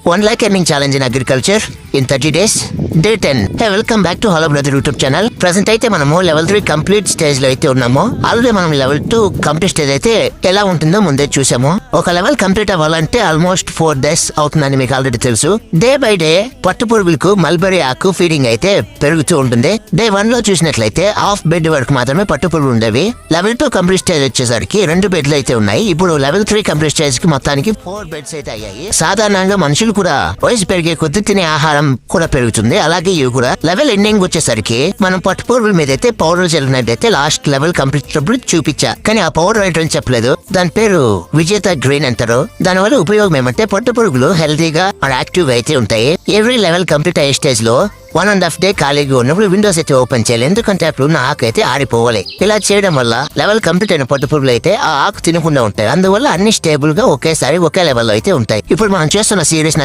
1 lakh earning challenge in agriculture in 30 days. Day 10. Hey, welcome back to Hello Brother YouTube channel. Present అయితే మనము level 3 complete stage లో అయితే ఉన్నాము. Already మనం level 2 complete stage అయితే ఎలా ఉంటుందో ముందే చూసాము. ఒక లెవెల్ కంప్లీట్ అవ్వాలంటే ఆల్మోస్ట్ 4 డేస్ అవుతుందని మీకు ఆల్రెడీ తెలుసు. డే బై డే పట్టుపురుగులకు మల్బరీ ఆకు ఫీడింగ్ అయితే పెరుగుతూ ఉంటుంది. డే 1 లో చూసినట్లయితే హాఫ్ బెడ్ వరకు మాత్రమే పట్టుపురుగులు ఉండేవి. లెవెల్ 2 కంప్లీట్ స్టేజ్ వచ్చేసరికి 2 బెడ్లు అయితే ఉన్నాయి. ఇప్పుడు లెవెల్ 3 కంప్లీట్ స్టేజ్ కి మొత్తానికి 4 బెడ్స్ అయితే అయ్యాయి. సాధారణంగా మనుషులు కూడా వయసు పెరిగే కొద్ది తినే ఆహారం కూడా పెరుగుతుంది. అలాగే ఇవి కూడా లెవెల్ ఎండింగ్ వచ్చేసరికి మనం పట్టుపురుగుల మీద అయితే పౌడర్ చల్లినట్టయితే లాస్ట్ లెవెల్ కంప్లీట్ చూపించా. కానీ ఆ పౌడర్ ఏంటని చెప్పలేదు. దాని పేరు విజేత గ్రీన్ అంటారు. దాని వల్ల ఉపయోగం ఏమంటే పట్టుపురుగులు హెల్తీగా యాక్టివ్ అయితే ఉంటాయి. ఎవ్రీ లెవెల్ కంప్లీట్ అయ్యే స్టేజ్ లో 1.5 డే ఖాళీగా ఉన్నప్పుడు విండోస్ అయితే ఓపెన్ చేయాలి. ఎందుకంటే అప్పుడు నా ఆకు అయితే ఆరిపోవాలి. ఇలా చేయడం వల్ల లెవెల్ కంప్లీట్ అయిన పట్టుపురుగులు అయితే ఆ ఆకు తినకుండా ఉంటాయి. అందువల్ల అన్ని స్టేబుల్ గా ఒకేసారి ఒకే లెవెల్ లో అయితే ఉంటాయి. ఇప్పుడు మనం చేస్తున్న సిరీస్ నచ్చితే